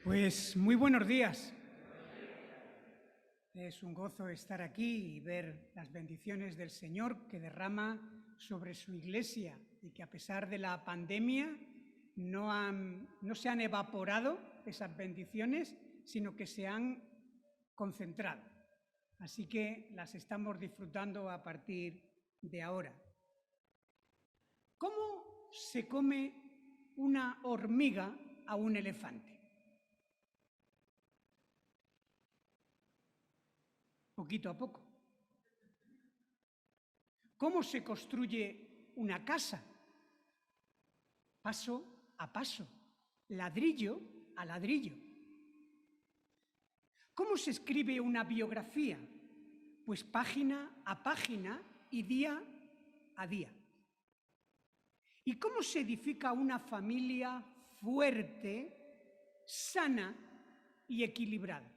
Pues muy buenos días. Es un gozo estar aquí y ver las bendiciones del Señor que derrama sobre su iglesia y que a pesar de la pandemia no se han evaporado esas bendiciones, sino que se han concentrado. Así que las estamos disfrutando a partir de ahora. ¿Cómo se come una hormiga a un elefante? Poquito a poco. ¿Cómo se construye una casa? Paso a paso, ladrillo a ladrillo. ¿Cómo se escribe una biografía? Pues página a página y día a día. ¿Y cómo se edifica una familia fuerte, sana y equilibrada?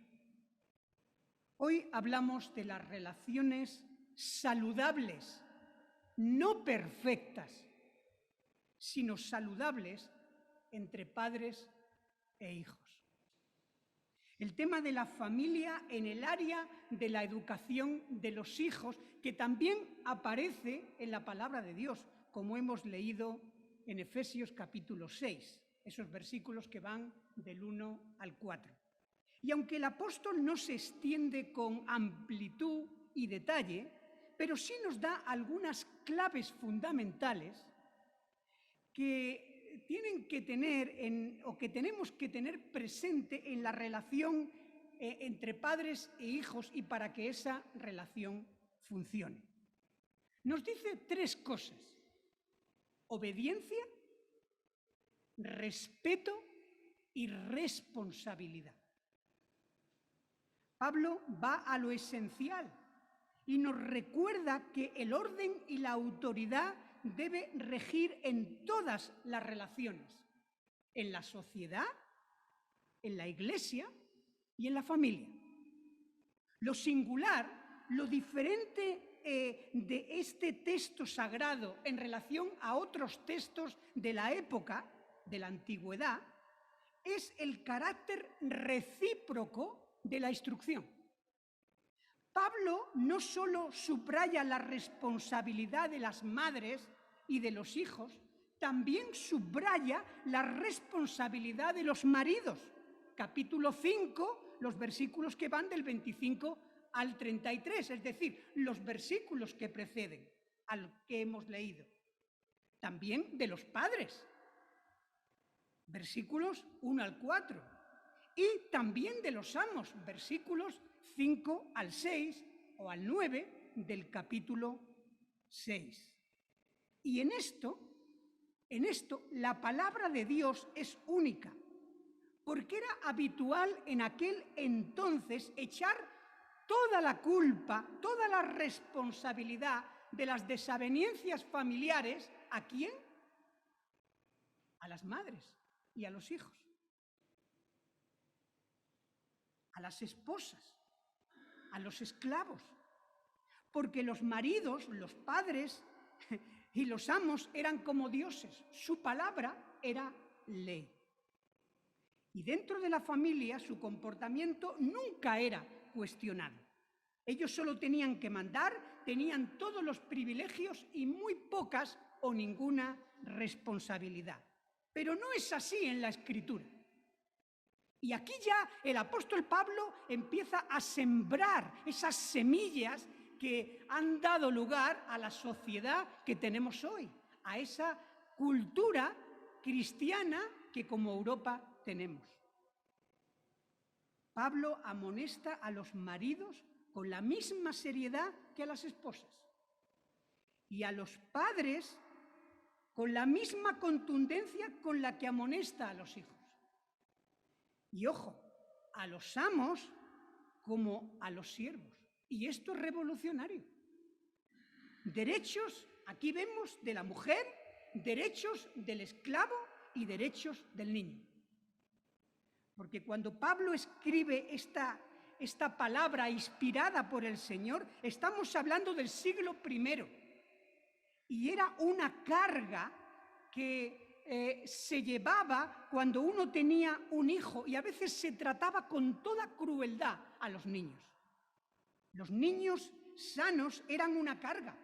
Hoy hablamos de las relaciones saludables, no perfectas, sino saludables entre padres e hijos. El tema de la familia en el área de la educación de los hijos, que también aparece en la palabra de Dios, como hemos leído en Efesios capítulo 6, esos versículos que van del 1 al 4. Y aunque el apóstol no se extiende con amplitud y detalle, pero sí nos da algunas claves fundamentales que tienen que tener o que tenemos que tener presente en la relación entre padres e hijos y para que esa relación funcione. Nos dice tres cosas: obediencia, respeto y responsabilidad. Pablo va a lo esencial y nos recuerda que el orden y la autoridad debe regir en todas las relaciones, en la sociedad, en la iglesia y en la familia. Lo singular, lo diferente de este texto sagrado en relación a otros textos de la época, de la antigüedad, es el carácter recíproco de la instrucción. Pablo no solo subraya la responsabilidad de las madres y de los hijos, también subraya la responsabilidad de los maridos. Capítulo 5, los versículos que van del 25 al 33, es decir, los versículos que preceden al que hemos leído. También de los padres, versículos 1 al 4. Y también de los amos, versículos 5 al 6 o al 9 del capítulo 6. Y en esto, la palabra de Dios es única, porque era habitual en aquel entonces echar toda la culpa, toda la responsabilidad de las desavenencias familiares, ¿a quién? A las madres y a los hijos, a las esposas, a los esclavos, porque los maridos, los padres y los amos eran como dioses, su palabra era ley. Y dentro de la familia su comportamiento nunca era cuestionado. Ellos solo tenían que mandar, tenían todos los privilegios y muy pocas o ninguna responsabilidad. Pero no es así en la Escritura. Y aquí ya el apóstol Pablo empieza a sembrar esas semillas que han dado lugar a la sociedad que tenemos hoy, a esa cultura cristiana que como Europa tenemos. Pablo amonesta a los maridos con la misma seriedad que a las esposas y a los padres con la misma contundencia con la que amonesta a los hijos. Y ojo, a los amos como a los siervos. Y esto es revolucionario. Derechos, aquí vemos, de la mujer, derechos del esclavo y derechos del niño. Porque cuando Pablo escribe esta palabra inspirada por el Señor, estamos hablando del siglo I. Y era una carga que se llevaba cuando uno tenía un hijo y a veces se trataba con toda crueldad a los niños. Los niños sanos eran una carga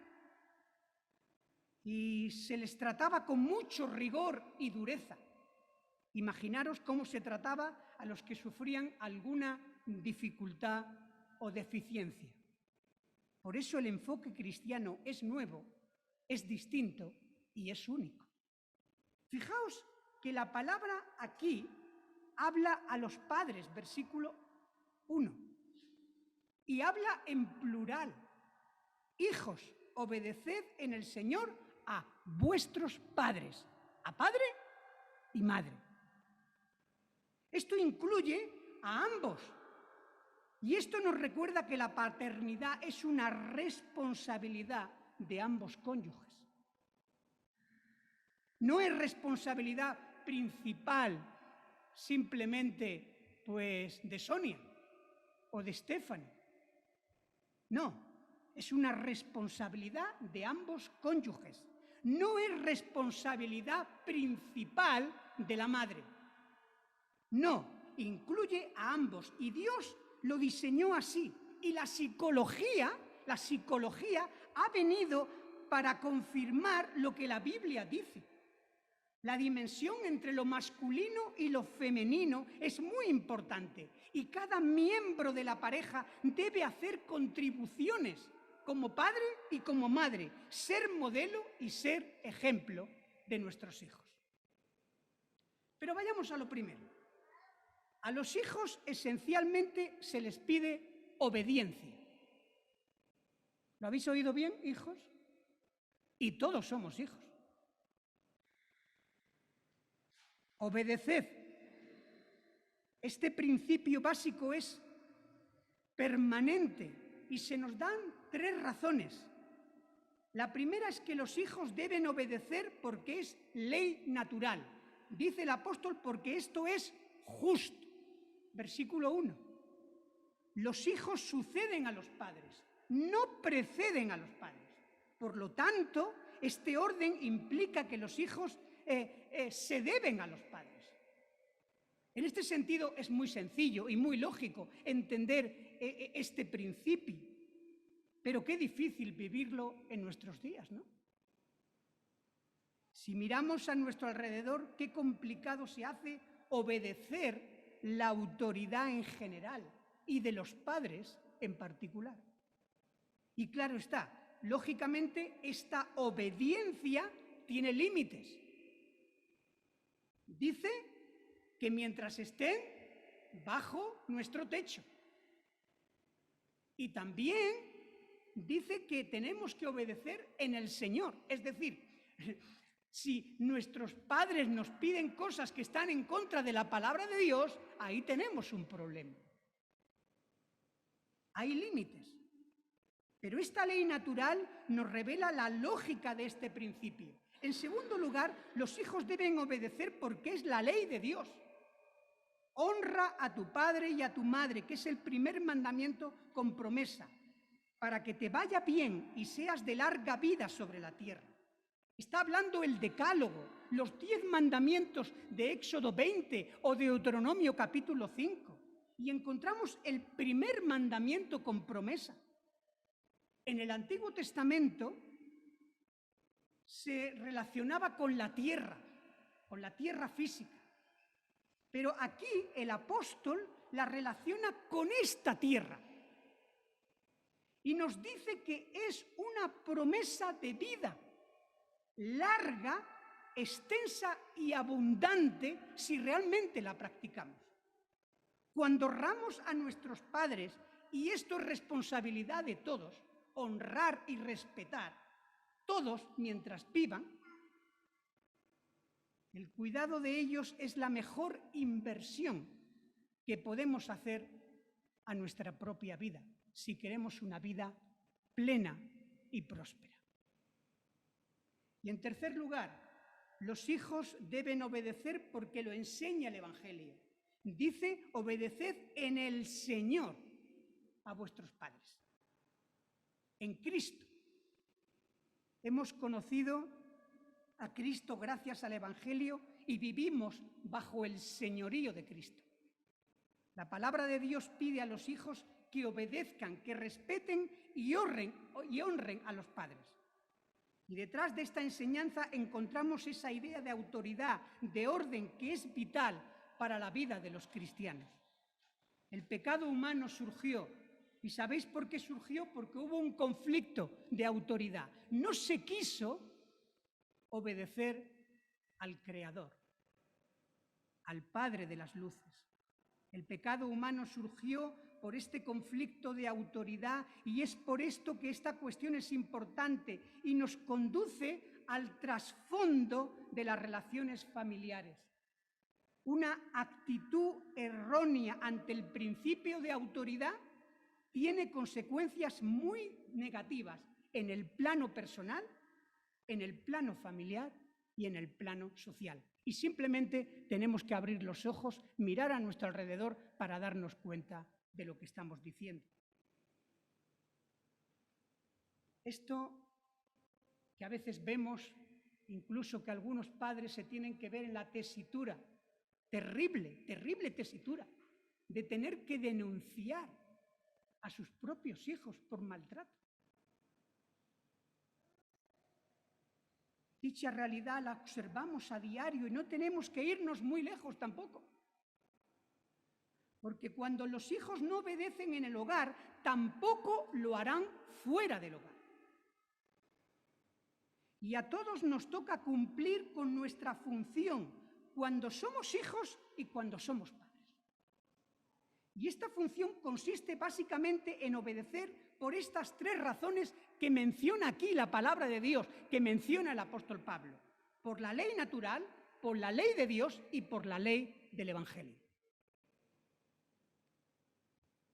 y se les trataba con mucho rigor y dureza. Imaginaros cómo se trataba a los que sufrían alguna dificultad o deficiencia. Por eso el enfoque cristiano es nuevo, es distinto y es único. Fijaos que la palabra aquí habla a los padres, versículo 1, y habla en plural. Hijos, obedeced en el Señor a vuestros padres, a padre y madre. Esto incluye a ambos. Y esto nos recuerda que la paternidad es una responsabilidad de ambos cónyuges. No es responsabilidad principal simplemente de Sonia o de Stephanie. No, es una responsabilidad de ambos cónyuges. No es responsabilidad principal de la madre. No, incluye a ambos y Dios lo diseñó así. Y la psicología ha venido para confirmar lo que la Biblia dice. La dimensión entre lo masculino y lo femenino es muy importante y cada miembro de la pareja debe hacer contribuciones como padre y como madre, ser modelo y ser ejemplo de nuestros hijos. Pero vayamos a lo primero. A los hijos esencialmente se les pide obediencia. ¿Lo habéis oído bien, hijos? Y todos somos hijos. Obedeced. Este principio básico es permanente y se nos dan 3 razones. La primera es que los hijos deben obedecer porque es ley natural. Dice el apóstol, porque esto es justo. Versículo 1. Los hijos suceden a los padres, no preceden a los padres. Por lo tanto, este orden implica que los hijos se deben a los padres. En este sentido es muy sencillo y muy lógico entender este principio, pero qué difícil vivirlo en nuestros días, ¿no? Si miramos a nuestro alrededor, qué complicado se hace obedecer la autoridad en general y de los padres en particular. Y claro está, lógicamente esta obediencia tiene límites. Dice que mientras estén bajo nuestro techo. Y también dice que tenemos que obedecer en el Señor. Es decir, si nuestros padres nos piden cosas que están en contra de la palabra de Dios, ahí tenemos un problema. Hay límites. Pero esta ley natural nos revela la lógica de este principio. En segundo lugar, los hijos deben obedecer porque es la ley de Dios. Honra a tu padre y a tu madre, que es el primer mandamiento con promesa, para que te vaya bien y seas de larga vida sobre la tierra. Está hablando el Decálogo, los 10 mandamientos de Éxodo 20 o de Deuteronomio capítulo 5. Y encontramos el primer mandamiento con promesa. En el Antiguo Testamento se relacionaba con la tierra física. Pero aquí el apóstol la relaciona con esta tierra. Y nos dice que es una promesa de vida larga, extensa y abundante si realmente la practicamos. Cuando honramos a nuestros padres, y esto es responsabilidad de todos, honrar y respetar, todos mientras vivan, el cuidado de ellos es la mejor inversión que podemos hacer a nuestra propia vida, si queremos una vida plena y próspera. Y en tercer lugar, los hijos deben obedecer porque lo enseña el Evangelio. Dice, obedeced en el Señor a vuestros padres. En Cristo hemos conocido a Cristo gracias al Evangelio y vivimos bajo el señorío de Cristo. La palabra de Dios pide a los hijos que obedezcan, que respeten y honren a los padres. Y detrás de esta enseñanza encontramos esa idea de autoridad, de orden, que es vital para la vida de los cristianos. El pecado humano surgió. ¿Y sabéis por qué surgió? Porque hubo un conflicto de autoridad. No se quiso obedecer al Creador, al Padre de las luces. El pecado humano surgió por este conflicto de autoridad y es por esto que esta cuestión es importante y nos conduce al trasfondo de las relaciones familiares. Una actitud errónea ante el principio de autoridad tiene consecuencias muy negativas en el plano personal, en el plano familiar y en el plano social. Y simplemente tenemos que abrir los ojos, mirar a nuestro alrededor para darnos cuenta de lo que estamos diciendo. Esto que a veces vemos, incluso que algunos padres se tienen que ver en la tesitura, terrible, terrible tesitura, de tener que denunciar a sus propios hijos por maltrato. Dicha realidad la observamos a diario y no tenemos que irnos muy lejos tampoco. Porque cuando los hijos no obedecen en el hogar, tampoco lo harán fuera del hogar. Y a todos nos toca cumplir con nuestra función cuando somos hijos y cuando somos padres. Y esta función consiste básicamente en obedecer por estas tres razones que menciona aquí la palabra de Dios, que menciona el apóstol Pablo. Por la ley natural, por la ley de Dios y por la ley del Evangelio.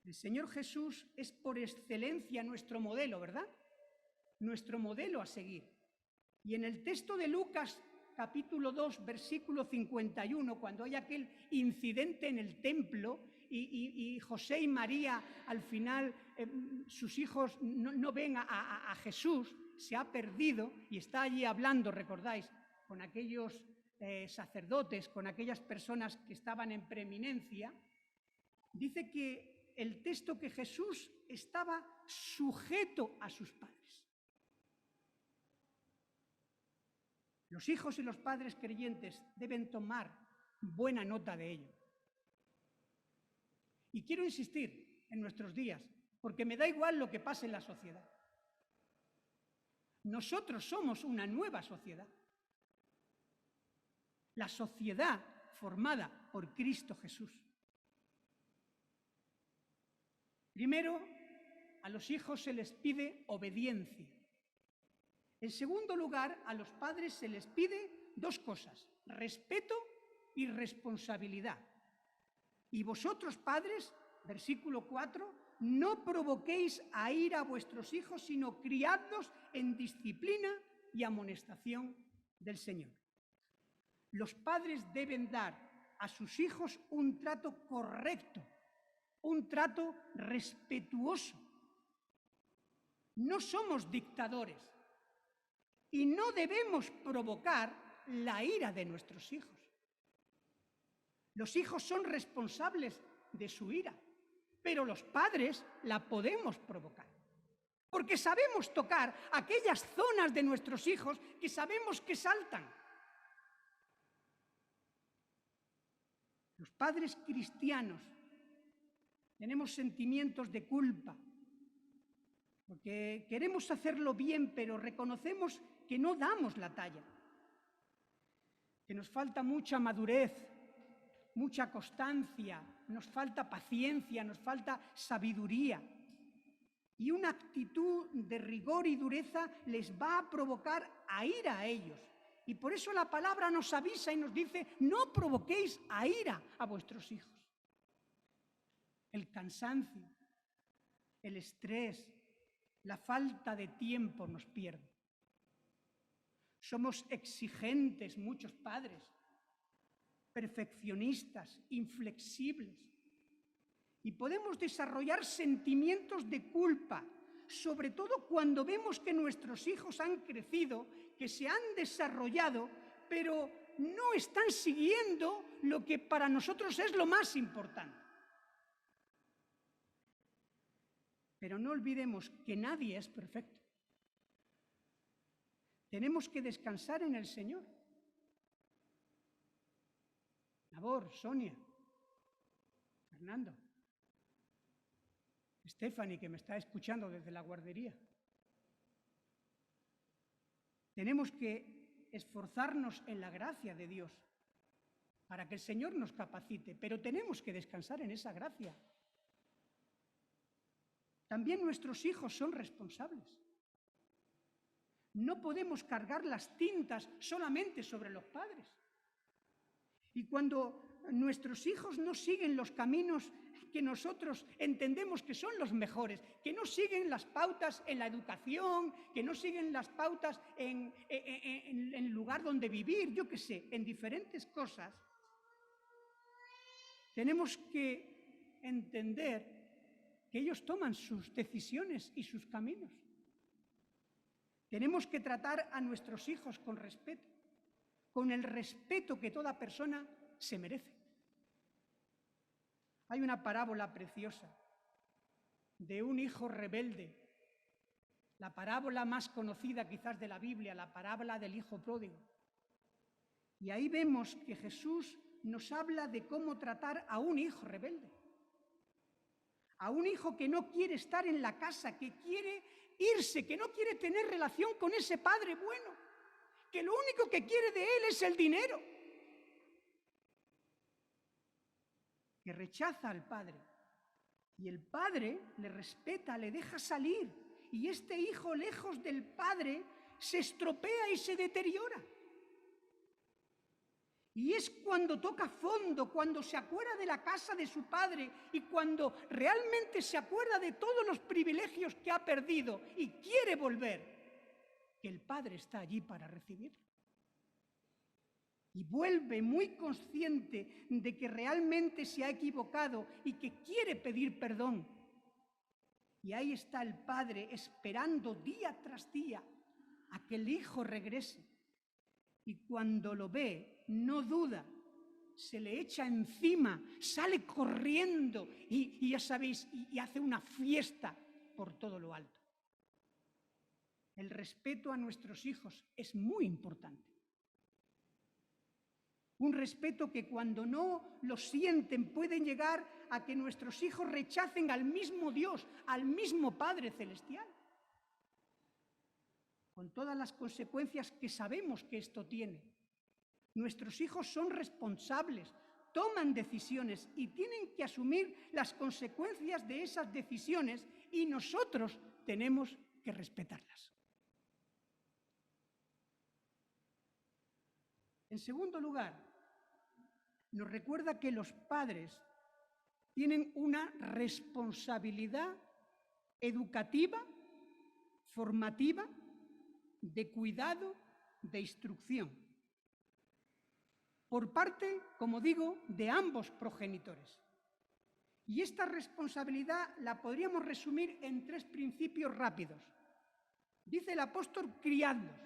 El Señor Jesús es por excelencia nuestro modelo, ¿verdad? Nuestro modelo a seguir. Y en el texto de Lucas, capítulo 2, versículo 51, cuando hay aquel incidente en el templo y José y María, al final, sus hijos no ven a Jesús, se ha perdido y está allí hablando, recordáis, con aquellos sacerdotes, con aquellas personas que estaban en preeminencia, dice que el texto que Jesús estaba sujeto a sus padres. Los hijos y los padres creyentes deben tomar buena nota de ello. Y quiero insistir en nuestros días, porque me da igual lo que pase en la sociedad. Nosotros somos una nueva sociedad. La sociedad formada por Cristo Jesús. Primero, a los hijos se les pide obediencia. En segundo lugar, a los padres se les pide dos cosas: respeto y responsabilidad. Y vosotros, padres, versículo 4, no provoquéis a ira a vuestros hijos, sino criadlos en disciplina y amonestación del Señor. Los padres deben dar a sus hijos un trato correcto, un trato respetuoso. No somos dictadores y no debemos provocar la ira de nuestros hijos. Los hijos son responsables de su ira, pero los padres la podemos provocar. Porque sabemos tocar aquellas zonas de nuestros hijos que sabemos que saltan. Los padres cristianos tenemos sentimientos de culpa, porque queremos hacerlo bien, pero reconocemos que no damos la talla, que nos falta mucha madurez, mucha constancia, nos falta paciencia, nos falta sabiduría. Y una actitud de rigor y dureza les va a provocar a ira a ellos. Y por eso la palabra nos avisa y nos dice: no provoquéis a ira a vuestros hijos. El cansancio, el estrés, la falta de tiempo nos pierde. Somos exigentes muchos padres, perfeccionistas, inflexibles. Y podemos desarrollar sentimientos de culpa, sobre todo cuando vemos que nuestros hijos han crecido, que se han desarrollado, pero no están siguiendo lo que para nosotros es lo más importante. Pero no olvidemos que nadie es perfecto. Tenemos que descansar en el Señor. Nabor, Sonia, Fernando, Stephanie, que me está escuchando desde la guardería. Tenemos que esforzarnos en la gracia de Dios para que el Señor nos capacite, pero tenemos que descansar en esa gracia. También nuestros hijos son responsables. No podemos cargar las tintas solamente sobre los padres. Y cuando nuestros hijos no siguen los caminos que nosotros entendemos que son los mejores, que no siguen las pautas en la educación, que no siguen las pautas en el lugar donde vivir, yo qué sé, en diferentes cosas, tenemos que entender que ellos toman sus decisiones y sus caminos. Tenemos que tratar a nuestros hijos con respeto, con el respeto que toda persona se merece. Hay una parábola preciosa de un hijo rebelde, la parábola más conocida quizás de la Biblia, la parábola del hijo pródigo. Y ahí vemos que Jesús nos habla de cómo tratar a un hijo rebelde, a un hijo que no quiere estar en la casa, que quiere irse, que no quiere tener relación con ese padre bueno, que lo único que quiere de él es el dinero, que rechaza al padre. Y el padre le respeta, le deja salir. Y este hijo, lejos del padre, se estropea y se deteriora. Y es cuando toca fondo, cuando se acuerda de la casa de su padre y cuando realmente se acuerda de todos los privilegios que ha perdido y quiere volver, que el padre está allí para recibirlo. Y vuelve muy consciente de que realmente se ha equivocado y que quiere pedir perdón. Y ahí está el padre esperando día tras día a que el hijo regrese. Y cuando lo ve, no duda, se le echa encima, sale corriendo y ya sabéis, y hace una fiesta por todo lo alto. El respeto a nuestros hijos es muy importante. Un respeto que cuando no lo sienten puede llegar a que nuestros hijos rechacen al mismo Dios, al mismo Padre Celestial. Con todas las consecuencias que sabemos que esto tiene. Nuestros hijos son responsables, toman decisiones y tienen que asumir las consecuencias de esas decisiones y nosotros tenemos que respetarlas. En segundo lugar, nos recuerda que los padres tienen una responsabilidad educativa, formativa, de cuidado, de instrucción, por parte, como digo, de ambos progenitores. Y esta responsabilidad la podríamos resumir en 3 principios rápidos. Dice el apóstol, criadlos.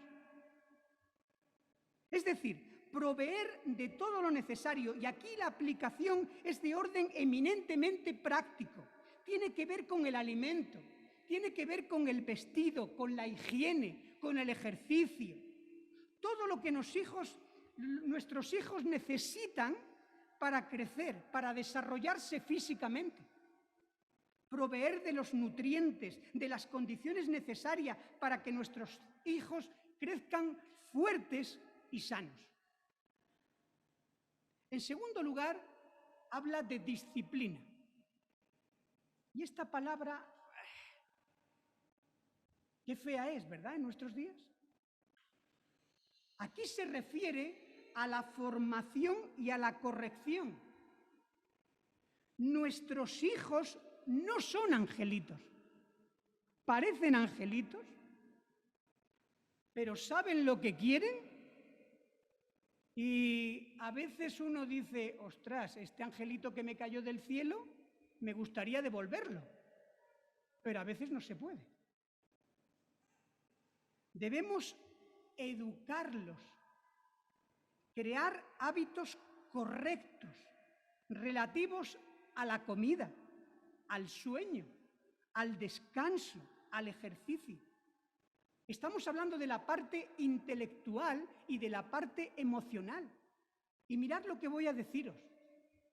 Es decir, proveer de todo lo necesario. Y aquí la aplicación es de orden eminentemente práctico. Tiene que ver con el alimento, tiene que ver con el vestido, con la higiene, con el ejercicio. Todo lo que nuestros hijos necesitan para crecer, para desarrollarse físicamente. Proveer de los nutrientes, de las condiciones necesarias para que nuestros hijos crezcan fuertes y sanos. En segundo lugar, habla de disciplina. Y esta palabra, qué fea es, ¿verdad?, en nuestros días. Aquí se refiere a la formación y a la corrección. Nuestros hijos no son angelitos. Parecen angelitos, pero ¿saben lo que quieren? Y a veces uno dice, ostras, este angelito que me cayó del cielo, me gustaría devolverlo. Pero a veces no se puede. Debemos educarlos, crear hábitos correctos relativos a la comida, al sueño, al descanso, al ejercicio. Estamos hablando de la parte intelectual y de la parte emocional. Y mirad lo que voy a deciros.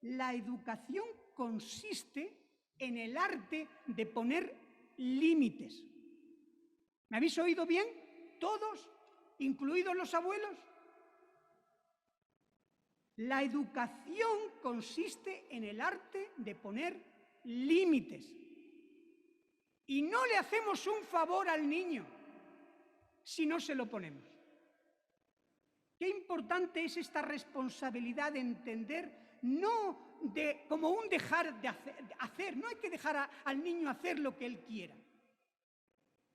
La educación consiste en el arte de poner límites. ¿Me habéis oído bien? ¿Todos, incluidos los abuelos? La educación consiste en el arte de poner límites. Y no le hacemos un favor al niño si no se lo ponemos. Qué importante es esta responsabilidad de entender, no como un dejar de hacer. No hay que dejar al niño hacer lo que él quiera.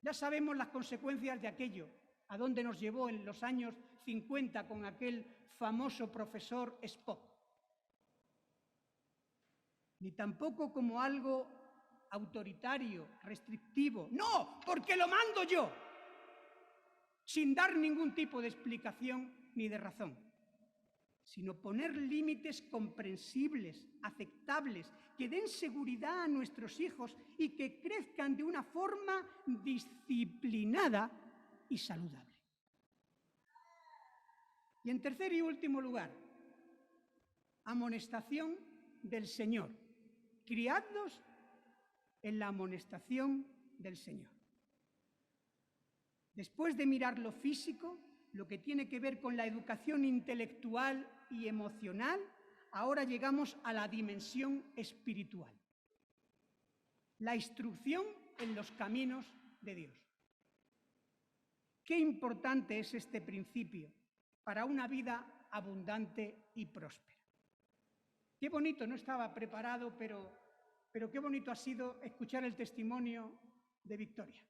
Ya sabemos las consecuencias de aquello, a dónde nos llevó en los años 50 con aquel famoso profesor Spock. Ni tampoco como algo autoritario, restrictivo. ¡No! ¡Porque lo mando yo! Sin dar ningún tipo de explicación ni de razón, sino poner límites comprensibles, aceptables, que den seguridad a nuestros hijos y que crezcan de una forma disciplinada y saludable. Y en tercer y último lugar, amonestación del Señor. Criadlos en la amonestación del Señor. Después de mirar lo físico, lo que tiene que ver con la educación intelectual y emocional, ahora llegamos a la dimensión espiritual. La instrucción en los caminos de Dios. Qué importante es este principio para una vida abundante y próspera. Qué bonito, no estaba preparado, pero qué bonito ha sido escuchar el testimonio de Victoria.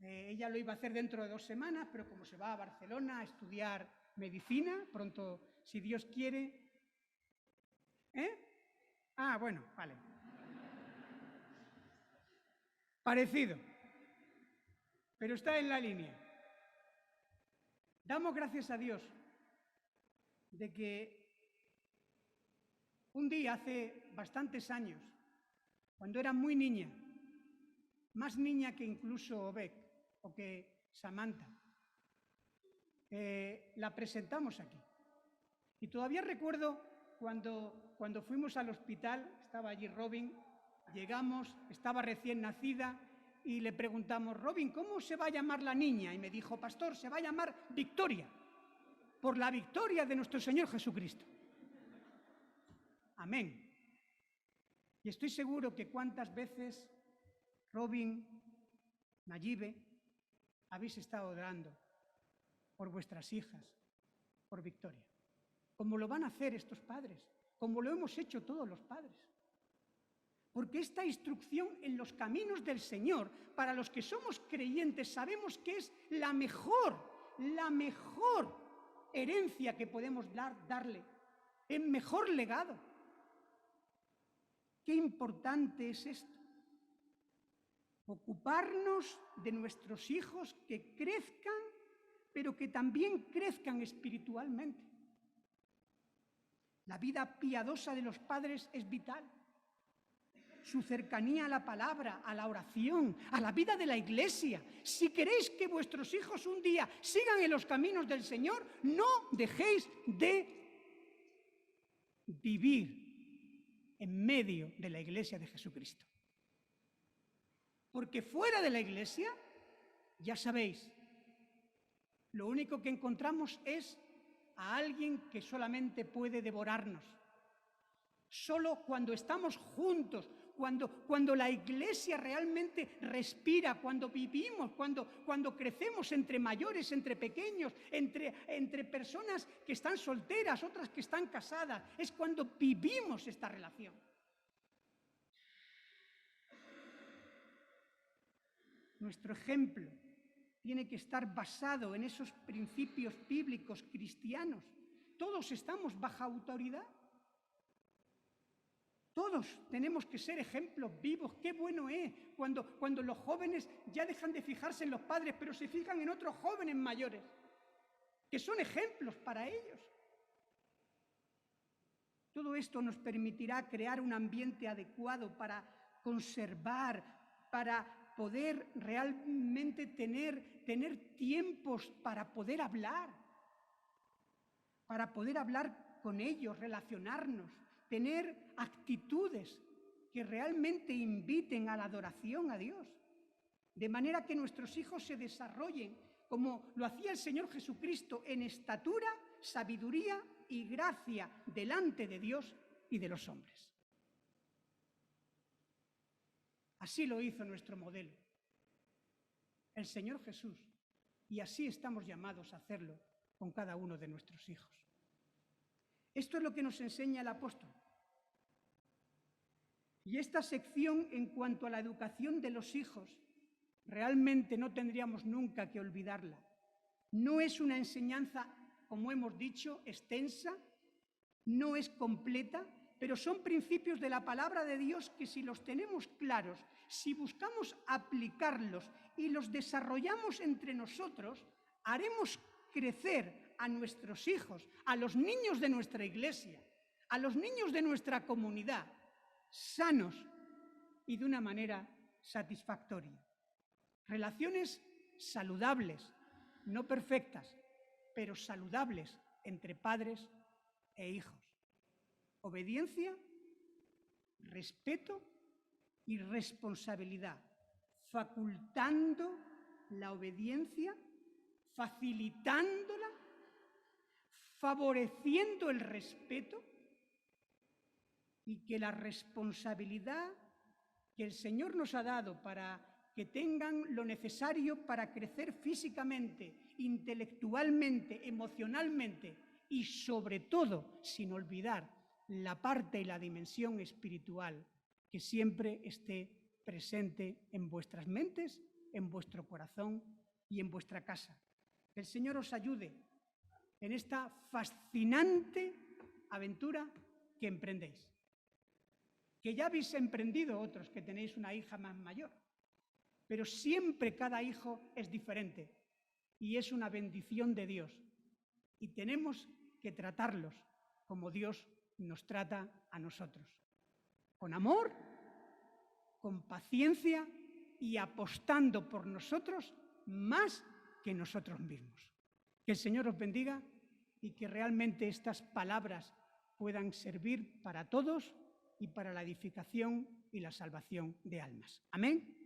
Ella lo iba a hacer dentro de 2 semanas, pero como se va a Barcelona a estudiar medicina, pronto, si Dios quiere... Ah, bueno, vale. Parecido, pero está en la línea. Damos gracias a Dios de que un día, hace bastantes años, cuando era muy niña, más niña que incluso Obek o que Samantha, la presentamos aquí. Y todavía recuerdo cuando fuimos al hospital, estaba allí Robin, llegamos, estaba recién nacida y le preguntamos, Robin, ¿cómo se va a llamar la niña? Y me dijo, pastor, se va a llamar Victoria, por la victoria de nuestro Señor Jesucristo. Amén. Y estoy seguro que cuántas veces Robin, Nayibe, habéis estado orando por vuestras hijas, por Victoria, como lo van a hacer estos padres, como lo hemos hecho todos los padres. Porque esta instrucción en los caminos del Señor, para los que somos creyentes, sabemos que es la mejor herencia que podemos darle, el mejor legado. Qué importante es esto. Ocuparnos de nuestros hijos que crezcan, pero que también crezcan espiritualmente. La vida piadosa de los padres es vital. Su cercanía a la palabra, a la oración, a la vida de la iglesia. Si queréis que vuestros hijos un día sigan en los caminos del Señor, no dejéis de vivir en medio de la iglesia de Jesucristo. Porque fuera de la iglesia, ya sabéis, lo único que encontramos es a alguien que solamente puede devorarnos. Solo cuando estamos juntos, cuando la iglesia realmente respira, cuando vivimos, cuando crecemos entre mayores, entre pequeños, entre personas que están solteras, otras que están casadas, es cuando vivimos esta relación. Nuestro ejemplo tiene que estar basado en esos principios bíblicos cristianos. Todos estamos bajo autoridad. Todos tenemos que ser ejemplos vivos. Qué bueno es cuando los jóvenes ya dejan de fijarse en los padres, pero se fijan en otros jóvenes mayores, que son ejemplos para ellos. Todo esto nos permitirá crear un ambiente adecuado para conservar, para poder realmente tener tiempos para poder hablar con ellos, relacionarnos, tener actitudes que realmente inviten a la adoración a Dios, de manera que nuestros hijos se desarrollen como lo hacía el Señor Jesucristo en estatura, sabiduría y gracia delante de Dios y de los hombres. Así lo hizo nuestro modelo, el Señor Jesús, y así estamos llamados a hacerlo con cada uno de nuestros hijos. Esto es lo que nos enseña el apóstol. Y esta sección en cuanto a la educación de los hijos, realmente no tendríamos nunca que olvidarla. No es una enseñanza, como hemos dicho, extensa, no es completa, pero son principios de la palabra de Dios que si los tenemos claros, si buscamos aplicarlos y los desarrollamos entre nosotros, haremos crecer a nuestros hijos, a los niños de nuestra iglesia, a los niños de nuestra comunidad, sanos y de una manera satisfactoria. Relaciones saludables, no perfectas, pero saludables entre padres e hijos. Obediencia, respeto y responsabilidad, facultando la obediencia, facilitándola, favoreciendo el respeto, y que la responsabilidad que el Señor nos ha dado para que tengan lo necesario para crecer físicamente, intelectualmente, emocionalmente y sobre todo, sin olvidar, la parte y la dimensión espiritual, que siempre esté presente en vuestras mentes, en vuestro corazón y en vuestra casa. Que el Señor os ayude en esta fascinante aventura que emprendéis. Que ya habéis emprendido otros que tenéis una hija más mayor, pero siempre cada hijo es diferente y es una bendición de Dios. Y tenemos que tratarlos como Dios nos trata a nosotros, con amor, con paciencia y apostando por nosotros más que nosotros mismos. Que el Señor os bendiga y que realmente estas palabras puedan servir para todos y para la edificación y la salvación de almas. Amén.